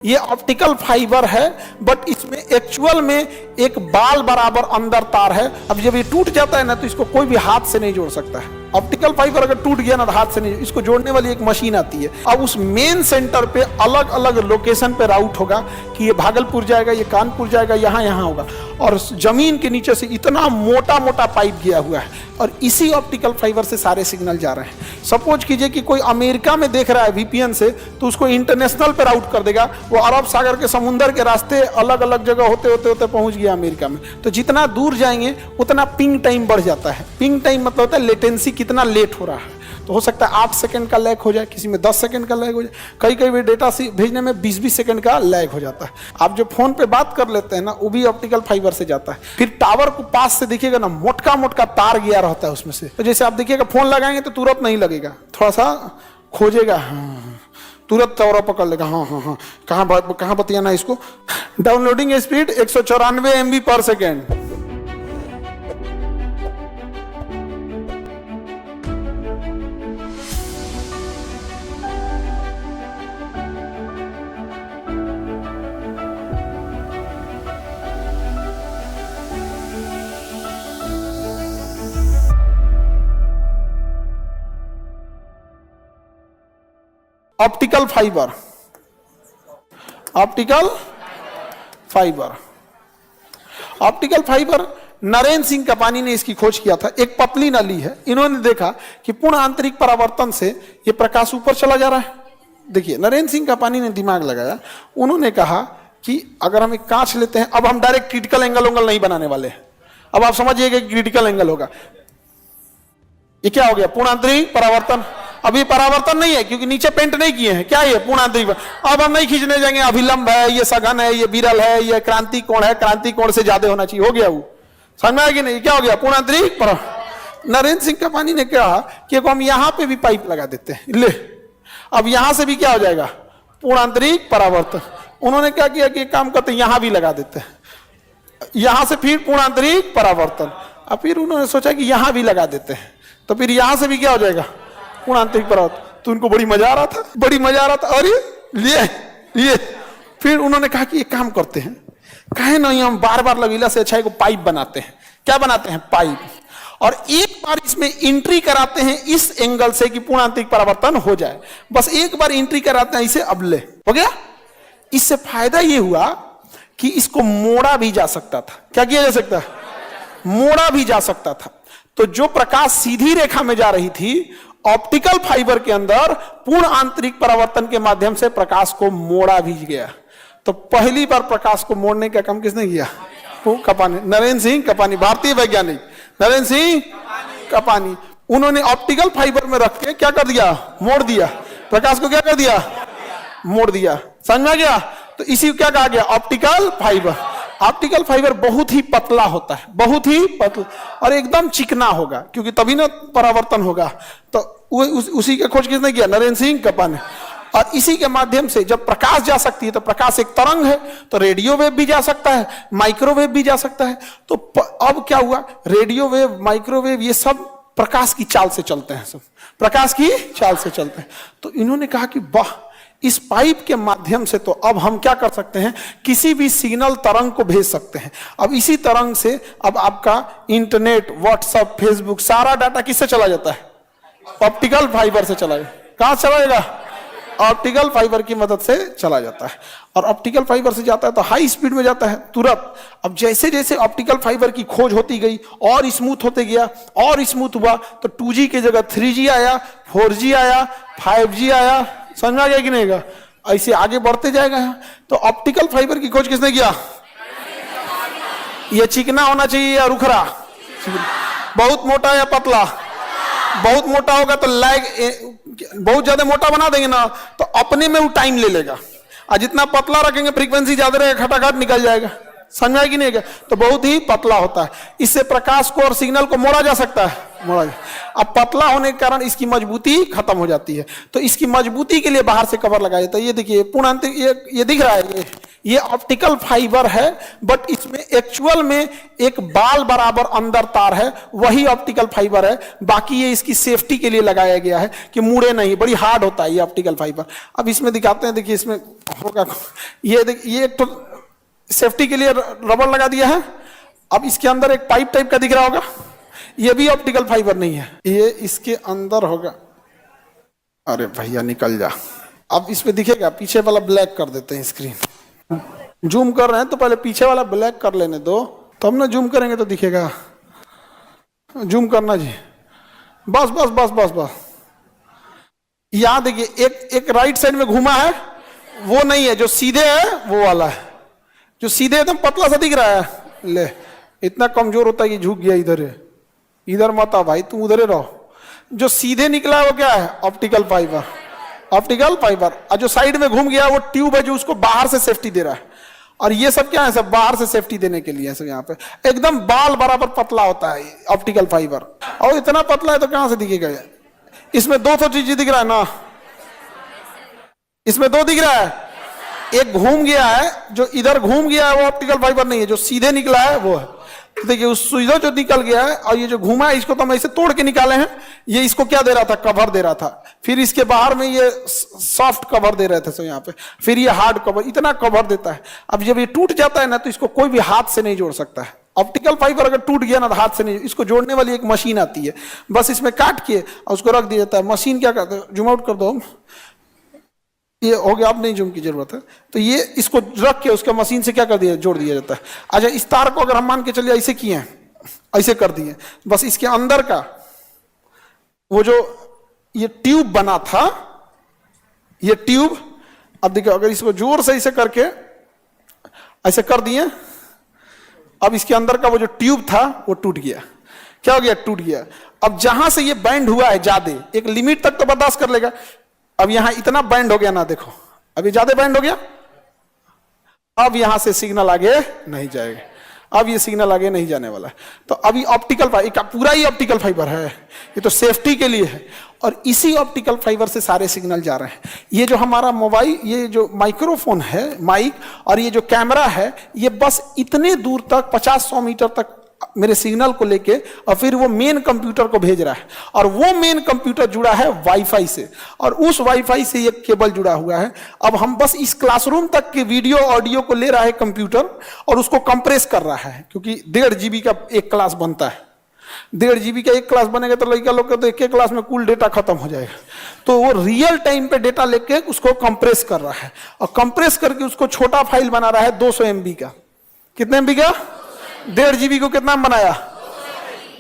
ये optical fibre है, but इसमें एक्चुअल में एक बाल बराबर अंदर तार है। अब जब ये टूट जाता है ना, तो इसको कोई भी हाथ से नहीं जोड़ सकता है। ऑप्टिकल फाइबर अगर टूट गया ना, तो हाथ से नहीं, इसको जोड़ने वाली एक मशीन आती है। अब उस मेन सेंटर पे अलग अलग लोकेशन पे राउट होगा कि ये भागलपुर जाएगा, ये कानपुर जाएगा, यहाँ होगा। और जमीन के नीचे से इतना मोटा मोटा पाइप गया हुआ है, और इसी ऑप्टिकल फाइबर से सारे सिग्नल जा रहे हैं। सपोज कीजिए कि कोई अमेरिका में देख रहा है वीपीएन से, तो उसको इंटरनेशनल पे राउट कर देगा। वो अरब सागर के समुंदर के रास्ते अलग अलग जगह होते होते पहुंच गया अमेरिका में। तो जितना दूर जाएंगे उतना पिंग टाइम बढ़ जाता है। पिंग टाइम मतलब होता है लेटेंसी, कितना लेट हो रहा है। तो हो सकता है 8 सेकंड का लैग हो जाए, किसी में 10 सेकंड का लैग हो जाए, कई कई भी डेटा भेजने में 20-20 सेकंड का लैग हो जाता है। आप जो फोन पे बात कर लेते हैं ना, वो भी ऑप्टिकल फाइबर से जाता है। फिर टावर को पास से देखिएगा ना, मोटका मोटका तार गया रहता है उसमें से। तो जैसे आप देखिएगा फोन लगाएंगे तो तुरंत नहीं लगेगा, थोड़ा सा खोजेगा, तुरंत टावर पकड़ लेगा। हाँ, कहाँ बतियाना इसको। डाउनलोडिंग स्पीड 194 MB पर second. Optical fibre, optical fibre, optical fibre Narendra Singh Kapany ने इसकी खोज किया था। एक पतली नली है, इन्होंने देखा कि पूर्ण आंतरिक परावर्तन से ये प्रकाश ऊपर चला जा रहा है। देखिए, नरेंद्र सिंह कपानी ने दिमाग लगाया। उन्होंने कहा कि अगर हम एक कांच लेते हैं, अब हम डायरेक्ट क्रिटिकल एंगल नहीं बनाने वाले हैं। अब आप समझिएगा क्रिटिकल एंगल होगा। ये क्या हो गया? पूर्ण आंतरिक परावर्तन। अभी परावर्तन नहीं है क्योंकि नीचे पेंट नहीं किए हैं। क्या ये पूर्ण आंतरिक? अब हम नहीं खींचने जाएंगे। अभिलंब है, ये सघन है, ये विरल है, ये क्रांति कोण है, क्रांति कोण से ज्यादा होना चाहिए। हो गया वो, समझ में आया कि नहीं? क्या हो गया? पूर्ण आंतरिक परावर्तन। नरेंद्र सिंह कपानी ने कहा कि हम यहां पे भी पाइप लगा देते हैं। ले, अब यहां से भी क्या हो जाएगा? पूर्ण आंतरिक परावर्तन। उन्होंने क्या किया कि एक काम करते हैं, यहां भी लगा देते हैं। यहां से फिर पूर्ण आंतरिक परावर्तन। अब फिर उन्होंने सोचा कि यहां भी लगा देते हैं, तो फिर यहां से भी क्या हो जाएगा? पूर्ण आंतरिक परावर्तन। तो उनको बड़ी मजा आ रहा था। अरे ये फिर उन्होंने कहा कि एक काम करते हैं, कहे नहीं हम बार बार लगीला से अच्छा एक पाइप बनाते हैं। क्या बनाते हैं? पाइप। और एक बार इसमें एंट्री कराते हैं इस एंगल से कि पूर्ण आंतरिक परावर्तन हो जाए। बस एक बार एंट्री कराते हैं इसे, अब ले हो गया। इससे फायदा ये हुआ कि इसको मोड़ा भी जा सकता था। क्या किया जा सकता है? मोड़ा भी जा सकता था। तो जो प्रकाश सीधी रेखा में जा रही थी, ऑप्टिकल फाइबर के अंदर पूर्ण आंतरिक परावर्तन के माध्यम से प्रकाश को मोड़ा भी गया। तो पहली बार प्रकाश को मोड़ने का काम किसने किया? कपानी, नरेंद्र सिंह कपानी, भारतीय वैज्ञानिक नरेंद्र सिंह कपानी। उन्होंने ऑप्टिकल फाइबर में रख के क्या कर दिया? मोड़ दिया। प्रकाश को क्या कर दिया? मोड़ दिया। समझ में आ गया? तो इसी क्या कहा गया? Optical fibre. ऑप्टिकल फाइबर बहुत ही पतला होता है, बहुत ही पतला, और एकदम चिकना होगा, क्योंकि तभी ना परावर्तन होगा। तो उसी का खोज किसने किया? नरेंद्र सिंह कपानी। और इसी के माध्यम से जब प्रकाश जा सकती है, तो प्रकाश एक तरंग है, तो रेडियो वेव भी जा सकता है, माइक्रोवेव भी जा सकता है। तो अब क्या हुआ? रेडियो वेव, माइक्रोवेव, ये सब प्रकाश की चाल से चलते हैं, सब प्रकाश की चाल से चलते हैं। तो इन्होंने कहा कि वाह, इस पाइप के माध्यम से तो अब हम क्या कर सकते हैं? किसी भी सिग्नल तरंग को भेज सकते हैं। अब इसी तरंग से अब आपका इंटरनेट, व्हाट्सएप, फेसबुक, सारा डाटा किससे चला जाता है? ऑप्टिकल फाइबर से चला जाएगा। कहां चला जाएगा? ऑप्टिकल फाइबर की मदद से चला जाता है। और ऑप्टिकल फाइबर से जाता है तो हाई स्पीड में जाता है तुरंत। अब जैसे जैसे ऑप्टिकल फाइबर की खोज होती गई और स्मूथ होते गया, और स्मूथ हुआ, तो 2G की जगह 3G आया, 4G आया, 5G आया। समझ में आ गया कि नहीं? ऐसे आगे बढ़ते जाएगा। तो ऑप्टिकल फाइबर की खोज किसने किया? ये चिकना होना चाहिए या रुखरा? बहुत मोटा या पतला? बहुत मोटा होगा तो लैग, बहुत ज्यादा मोटा बना देंगे ना, तो अपने में वो टाइम ले लेगा। और जितना पतला रखेंगे, फ्रीक्वेंसी ज्यादा रहेगा, खटाखट निकल जाएगा। समझ में कि नहीं? तो बहुत ही पतला होता है। इससे प्रकाश को और सिग्नल को मोड़ा जा सकता है, मोड़ा जा। अब पतला होने के कारण इसकी मजबूती खत्म हो जाती है। तो इसकी मजबूती के लिए बाहर से कवर लगाया जाता है। ये देखिए पूर्ण आंतरिक, ये दिख रहा है, ये ऑप्टिकल फाइबर है, बट इसमें एक्चुअल में एक बाल बराबर अंदर तार है, वही ऑप्टिकल फाइबर है। बाकी ये इसकी सेफ्टी के लिए लगाया गया है कि मुड़े नहीं, बड़ी हार्ड होता है ये ऑप्टिकल फाइबर। अब इसमें दिखाते हैं, देखिए इसमें होगा, ये देखिए, ये एक तो सेफ्टी के लिए रबर लगा दिया है। अब इसके अंदर एक पाइप टाइप का दिख रहा होगा, ये भी ऑप्टिकल फाइबर नहीं है, ये इसके अंदर होगा। अरे भैया निकल जा। अब इसमें दिखेगा, पीछे वाला ब्लैक कर देते हैं स्क्रीन। जूम कर रहे हैं तो पहले पीछे वाला ब्लैक कर लेने दो, तब ना जूम करेंगे तो दिखेगा। जूम करना जी, बस बस बस बस बस। यहां देखिए एक राइट साइड में घुमा है, वो नहीं है, जो सीधे है वो वाला है। जो सीधे एकदम पतला सा दिख रहा है, ले इतना कमजोर होता है कि झुक गया इधर है। इधर मत आ भाई, तुम उधर रहो। जो सीधे निकला है वो क्या है? Optical fibre. Optical fibre. और जो साइड में घूम गया वो ट्यूब है, जो उसको बाहर से सेफ्टी दे रहा है। और ये सब क्या है? सब बाहर से सेफ्टी देने के लिए। सब यहाँ पे एकदम बाल बराबर पतला होता है ऑप्टिकल फाइबर। और इतना पतला है तो कहां से दिखेगा? इसमें दो चीजें दिख रहा है ना, इसमें दो दिख रहा है। एक घूम गया है, जो इधर घूम गया है वो ऑप्टिकल फाइबर नहीं है, जो सीधे निकला है वो है। देखिए उस सीधा जो निकल गया है, और ये जो घूमा है इसको तो हम ऐसे तोड़ के निकाले हैं। ये इसको क्या दे रहा था? कवर दे रहा था। फिर इसके बाहर में ये सॉफ्ट कवर दे रहे थे सो यहाँ पे, फिर ये हार्ड कवर, इतना कवर देता है। अब जब ये टूट जाता है ना, तो इसको कोई भी हाथ से नहीं जोड़ सकता है। ऑप्टिकल फाइबर अगर टूट गया ना तो हाथ से नहीं, इसको जोड़ने वाली एक मशीन आती है, बस इसमें काट के और उसको रख दिया जाता है। मशीन क्या करता है? जूम आउट कर दो, ये हो गया, अब नहीं जूम की जरूरत है। तो ये इसको रख के उसका मशीन से क्या कर दिया? जोड़ दिया जाता है। अच्छा, इस तार को अगर हम मान के चलिए ऐसे किए हैं, ऐसे कर दिए, बस इसके अंदर का वो जो ये ट्यूब बना था, ये ट्यूब, अब देखो अगर इसको जोर से ऐसे करके ऐसे कर दिए, अब इसके अंदर का वो जो ट्यूब था वो टूट गया। क्या हो गया? टूट गया। अब जहां से ये बैंड हुआ है ज्यादा, एक लिमिट तक तो बर्दाश्त कर लेगा। अब यहां इतना बैंड हो गया ना, देखो अभी ज्यादा बैंड हो गया, अब यहां से सिग्नल आगे नहीं जाएगा। अब ये सिग्नल आगे नहीं जाने वाला है। तो अभी ऑप्टिकल फाइबर पूरा ही ऑप्टिकल फाइबर है, ये तो सेफ्टी के लिए है। और इसी ऑप्टिकल फाइबर से सारे सिग्नल जा रहे हैं। ये जो हमारा मोबाइल, ये जो माइक्रोफोन है, माइक, और ये जो कैमरा है, ये बस इतने दूर तक 50-100 मीटर तक मेरे सिग्नल को लेके और फिर वो मेन कंप्यूटर को भेज रहा है। और वो मेन कंप्यूटर जुड़ा है वाईफाई से, और उस वाईफाई से ये केबल जुड़ा हुआ है। अब हम बस इस क्लासरूम तक के वीडियो ऑडियो को ले रहा है कंप्यूटर, और उसको कंप्रेस कर रहा है, क्योंकि 1.5 GB का एक क्लास बनता है। 1.5 GB का एक क्लास बनेगा तो लड़का लोग तो एक क्लास में कुल डेटा खत्म हो जाएगा। तो वो रियल टाइम पे डेटा लेके उसको कंप्रेस कर रहा है, और कंप्रेस करके उसको छोटा फाइल बना रहा है 200 MB का। कितने MB का? 1.5 GB को कितना बनाया?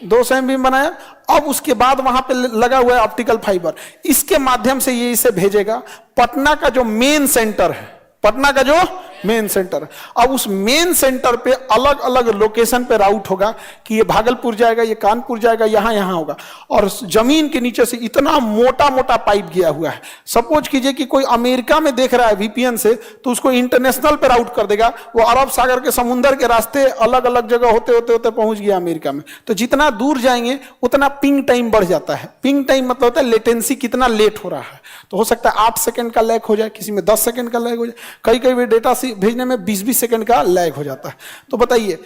200 MB बनाया। अब उसके बाद वहां पे लगा हुआ है ऑप्टिकल फाइबर, इसके माध्यम से ये इसे भेजेगा पटना का जो मेन सेंटर है, पटना का जो मेन सेंटर। अब उस मेन सेंटर पे अलग अलग लोकेशन पे राउट होगा कि ये भागलपुर जाएगा, ये कानपुर जाएगा, यहां यहां होगा। और जमीन के नीचे से इतना मोटा मोटा पाइप गया हुआ है। सपोज कीजिए कि कोई अमेरिका में देख रहा है VPN से, तो उसको इंटरनेशनल पे राउट कर देगा। वो अरब सागर के समुंदर के रास्ते अलग अलग जगह होते होते होते पहुंच गया अमेरिका में। तो जितना दूर जाएंगे उतना पिंग टाइम बढ़ जाता है। पिंग टाइम मतलब होता है लेटेंसी, कितना लेट हो रहा है। तो हो सकता है 8 सेकंड का लैग हो जाए, किसी में 10 सेकंड का लैग हो जाए, कई कई भी डेटा भेजने में 20-20 सेकंड का लैग हो जाता है। तो बताइए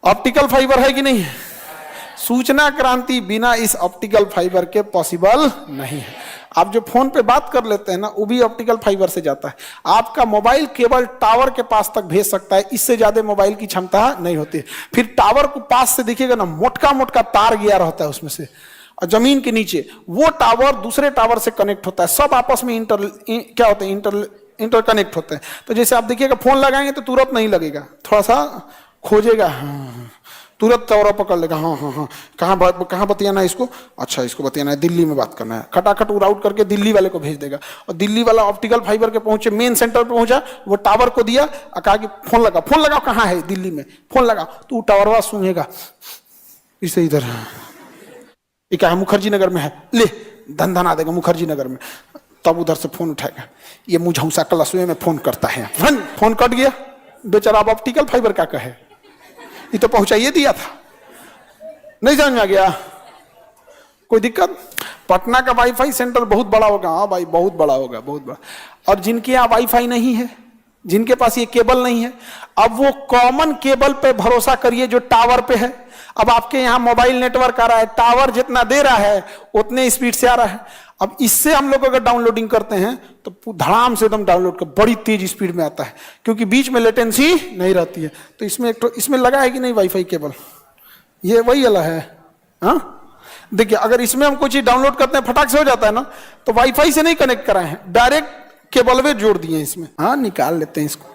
ऑप्टिकल फाइबर है कि नहीं है? सूचना क्रांति बिना इस ऑप्टिकल फाइबर के पॉसिबल नहीं है। आप जो फोन पे बात कर लेते हैं ना, वो भी ऑप्टिकल फाइबर से जाता है। आपका मोबाइल केवल टावर के पास तक भेज सकता है, इससे ज्यादा मोबाइल की क्षमता नहीं होती। फिर टावर को पास से देखिएगा ना, मोटका मोटका तार गया रहता है उसमें से, और जमीन के नीचे वो टावर दूसरे टावर से कनेक्ट होता है। सब आपस में क्या होते हैं? इंटरकनेक्ट होते हैं। तो जैसे आप देखिएगा, फोन लगाएंगे तो तुरंत नहीं लगेगा, थोड़ा सा खोजेगा, हाँ, तुरंत चौरा पकड़ लेगा, हाँ हाँ हाँ, कहाँ बतियाना है इसको? अच्छा, इसको बतियाना है, दिल्ली में बात करना है। खटाखट वो राउट करके दिल्ली वाले को भेज देगा, और दिल्ली वाला ऑप्टिकल फाइबर के पहुंचे, मेन सेंटर पे पहुंचा, वो टावर को दिया और कहा कि फोन लगाओ, कहाँ है? दिल्ली में, फोन लगाओ। तो टावरवा सुनेगा इसे, इधर क्या है? मुखर्जी नगर में है, ले धन देगा मुखर्जी नगर में। तब उधर से फोन उठाएगा, ये मुझौसा क्लासवे में फोन करता है, फोन कट गया बेचारा। अब ऑप्टिकल फाइबर क्या कहे? ये तो पहुंचाइए दिया था, नहीं समझ में आ गया? कोई दिक्कत? पटना का वाईफाई सेंटर बहुत बड़ा होगा। हाँ भाई, बहुत बड़ा होगा, बहुत बड़ा। और जिनके यहाँ वाईफाई नहीं है, जिनके पास ये केबल नहीं है। अब वो कॉमन केबल पे भरोसा करिए जो टावर पे है। अब आपके यहाँ मोबाइल नेटवर्क आ रहा है, टावर जितना दे रहा है उतने स्पीड से आ रहा है। अब इससे हम लोग अगर डाउनलोडिंग करते हैं तो धड़ाम से एकदम डाउनलोड कर बड़ी तेज स्पीड में आता है, क्योंकि बीच में लेटेंसी नहीं रहती है। तो इसमें एक तो इसमें लगा है कि नहीं वाईफाई केबल, ये वही वाला है। हाँ देखिए, अगर इसमें हम कोई चीज डाउनलोड करते हैं फटाक से हो जाता है ना, तो वाईफाई से नहीं कनेक्ट कराए हैं, डायरेक्ट केबल में जोड़ दिए इसमें। हाँ निकाल लेते हैं इसको,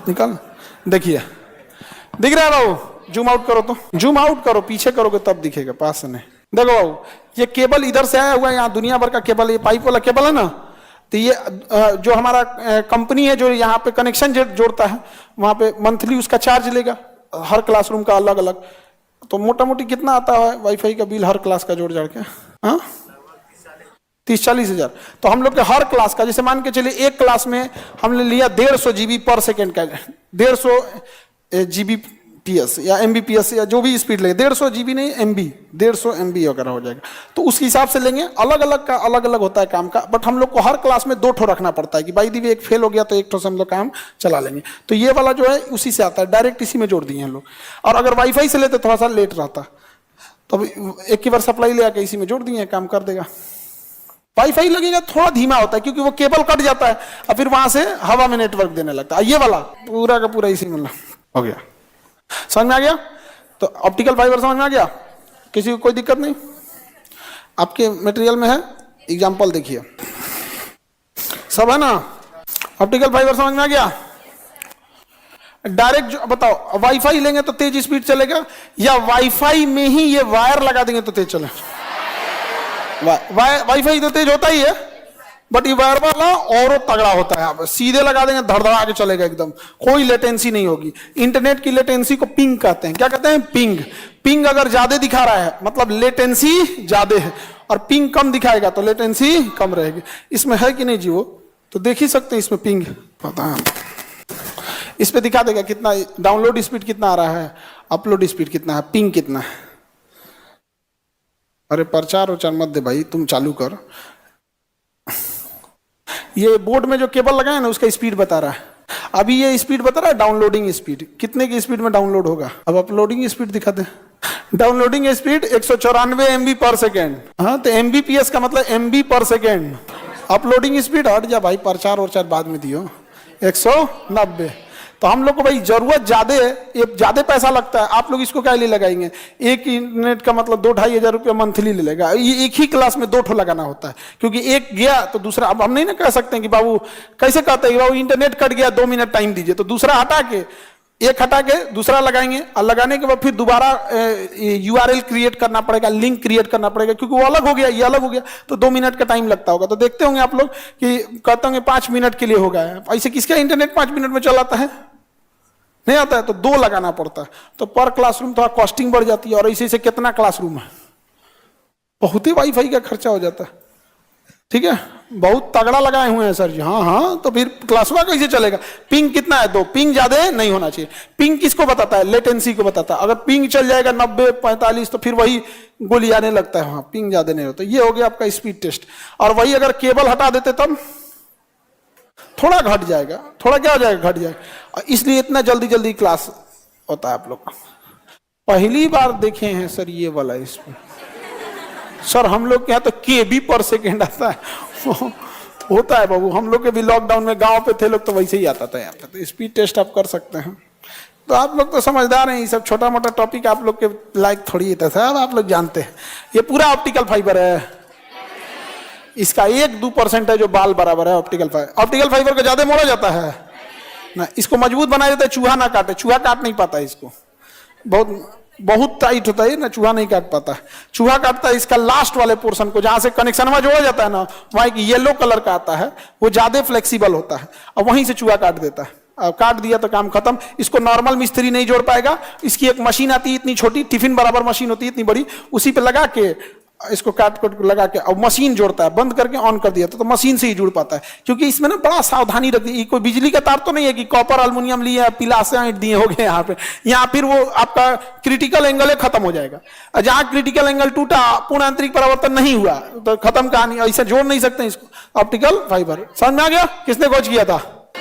निकाल। देखिए दिख रहा है बाबू, जूम आउट करो, तो जूम आउट करो, पीछे करोगे तब दिखेगा, पास से नहीं। देखो बाबू, ये केबल इधर से आया हुआ है, यहाँ दुनिया भर का केबल, ये पाइप वाला केबल है ना। तो ये जो हमारा कंपनी है जो यहाँ पे कनेक्शन जोड़ता है, वहां पे मंथली उसका चार्ज लेगा, हर क्लासरूम का अलग अलग। तो मोटा मोटी कितना आता है वाईफाई का बिल हर क्लास का जोड़ जाड़ के? हाँ 30-40 हजार। तो हम लोग के हर क्लास का, जैसे मान के चलिए एक क्लास में हमने लिया 150 GB पर सेकेंड का, 150 Gbps या MBps या जो भी स्पीड लगे, 150 GB नहीं MB, 150 MB वगैरह हो जाएगा। तो उस हिसाब से लेंगे, अलग अलग का अलग अलग होता है काम का। बट हम लोग को हर क्लास में 2 ठो रखना पड़ता है कि भाई दी एक फेल हो गया तो 1 ठो से हम लोग काम चला लेंगे। तो ये वाला जो है उसी से आता है, डायरेक्ट इसी में जोड़ दिए हैं लोग। और अगर वाईफाई से लेते थोड़ा सा लेट रहता, तो एक ही बार सप्लाई ले आके इसी में जोड़ दिए, काम कर देगा। वाईफाई लगेगा थोड़ा धीमा होता है क्योंकि वो केबल कट जाता है और फिर वहां से हवा में नेटवर्क देने लगता है। ये वाला पूरा का पूरा इसी में हो गया। समझ में आ गया? तो ऑप्टिकल फाइबर समझ में आ गया? किसी को कोई दिक्कत नहीं? आपके मटेरियल में है, एग्जांपल देखिए, सब है ना? ऑप्टिकल फाइबर समझ में आ गया? डायरेक्ट जो बताओ, वाईफाई लेंगे तो तेज स्पीड चलेगा या वाईफाई में ही ये वायर लगा देंगे तो तेज चले? वाईफाई तो तेज होता ही है, बट ये वायर वाला और तगड़ा होता है। आप सीधे लगा देंगे धड़धड़ा के चलेगा एकदम, कोई लेटेंसी नहीं होगी। इंटरनेट की लेटेंसी को पिंग कहते हैं। क्या कहते हैं? पिंग। पिंग अगर ज्यादा दिखा रहा है मतलब लेटेंसी ज्यादा है, और पिंग कम दिखाएगा तो लेटेंसी कम रहेगी। इसमें है कि नहीं जी? वो तो देख ही सकते हैं इसमें पिंग, पता है इस पे दिखा देगा कितना डाउनलोड स्पीड कितना आ रहा है, अपलोड स्पीड कितना है, पिंग कितना है। अरे प्रचार उचार मत दे भाई, तुम चालू कर। ये बोर्ड में जो केबल लगा है ना उसका स्पीड बता रहा है। अभी ये स्पीड बता रहा है डाउनलोडिंग स्पीड, कितने की स्पीड में डाउनलोड होगा। अब अपलोडिंग स्पीड दिखा दे। डाउनलोडिंग स्पीड 194 MB पर सेकेंड। हाँ तो MBps का मतलब MB पर सेकेंड। अपलोडिंग स्पीड हट जा भाई, प्रचार और चार बाद में दियो, 190। तो हम लोग को भाई जरूरत ज्यादा है, ये ज्यादा पैसा लगता है। आप लोग इसको क्या लिए लगाएंगे? एक इंटरनेट का मतलब 2-2.5 हजार रुपया मंथली ले लेगा। ये एक ही क्लास में 2 ठो लगाना होता है, क्योंकि एक गया तो दूसरा। अब हम नहीं ना कह सकते हैं कि बाबू, कैसे कहते हैं कि बाबू इंटरनेट कट गया 2 मिनट टाइम दीजिए, तो दूसरा हटा के एक हटा के दूसरा लगाएंगे, और लगाने के बाद फिर दोबारा URL क्रिएट करना पड़ेगा, लिंक क्रिएट करना पड़ेगा, क्योंकि वो अलग हो गया ये अलग हो गया, तो 2 मिनट का टाइम लगता होगा। तो देखते होंगे आप लोग कि कहते होंगे 5 मिनट के लिए हो गया है। ऐसे किसका इंटरनेट 5 मिनट में चलाता है? नहीं आता है, तो 2 लगाना पड़ता है। तो पर क्लासरूम थोड़ा कॉस्टिंग बढ़ जाती है। और ऐसे कितना क्लासरूम है, बहुत ही वाईफाई का खर्चा हो जाता है। ठीक है, बहुत तगड़ा लगाए हुए हैं सर जी। हाँ हाँ, तो फिर क्लासरूम कैसे चलेगा? पिंग कितना है? 2। पिंग ज्यादा नहीं होना चाहिए। पिंग किसको बताता है? लेटेंसी को बताता है। अगर पिंग चल जाएगा 90-45 तो फिर वही गोली आने लगता है। हाँ, पिंग ज्यादा नहीं होता। ये हो गया आपका स्पीड टेस्ट। और वही अगर केबल हटा देते तब थोड़ा घट जाएगा, थोड़ा क्या हो जाएगा? घट जाएगा। इसलिए इतना जल्दी जल्दी क्लास होता है। आप लोग पहली बार देखे हैं सर ये वाला इसमें? सर हम लोग के यहाँ तो KB पर सेकेंड आता है। होता है बाबू, हम लोग के भी लॉकडाउन में गांव पे थे लोग तो वैसे ही आता था यहाँ पे। तो स्पीड टेस्ट आप कर सकते हैं। तो आप लोग तो समझदार हैं, ये सब छोटा मोटा टॉपिक आप लोग के लायक थोड़ी था सब, आप लोग जानते हैं। ये पूरा ऑप्टिकल फाइबर है, इसका 1-2% है जो बाल बराबर है। ऑप्टिकल फाइबर को ज्यादा मोड़ा जाता है ना, इसको मजबूत बनाया जाता है, चूहा ना काटे। चूहा काट नहीं पाता इसको, बहुत टाइट होता है ना, चूहा नहीं काट पाता है। चूहा काटता है इसका लास्ट वाले पोर्शन को, जहां से कनेक्शन में जोड़ा जाता है ना, वहां एक येलो कलर का आता है, वो ज्यादा फ्लेक्सिबल होता है, और वहीं से चूहा काट देता है। अब काट दिया तो काम खत्म। इसको नॉर्मल मिस्त्री नहीं जोड़ पाएगा। इसकी एक मशीन आती है इतनी छोटी, टिफिन बराबर मशीन होती है इतनी बड़ी, उसी पे लगा के इसको काट लगा के अब मशीन जोड़ता है, बंद करके ऑन कर दिया तो मशीन से ही जुड़ पाता है। क्योंकि इसमें ना बड़ा सावधानी रखती है। कोई बिजली का तार तो नहीं है कि कॉपर एल्युमिनियम लिए पिलासे ऐंठ दिए हो गए यहाँ पे। यहाँ फिर वो आपका क्रिटिकल एंगल खत्म हो जाएगा। जहां क्रिटिकल एंगल टूटा, पूर्ण आंतरिक परावर्तन नहीं हुआ, तो खत्म कहानी। ऐसे जोड़ नहीं सकते इसको। ऑप्टिकल फाइबर समझ में आ गया? किसने खोज किया था?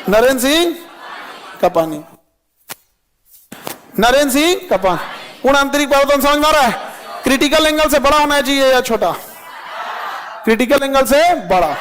नरेंद्र सिंह का पानी, नरेंद्र सिंह का पानी। पूर्ण आंतरिक परावर्तन समझ में आ रहा है? क्रिटिकल एंगल से बड़ा होना चाहिए या छोटा? क्रिटिकल एंगल से बड़ा।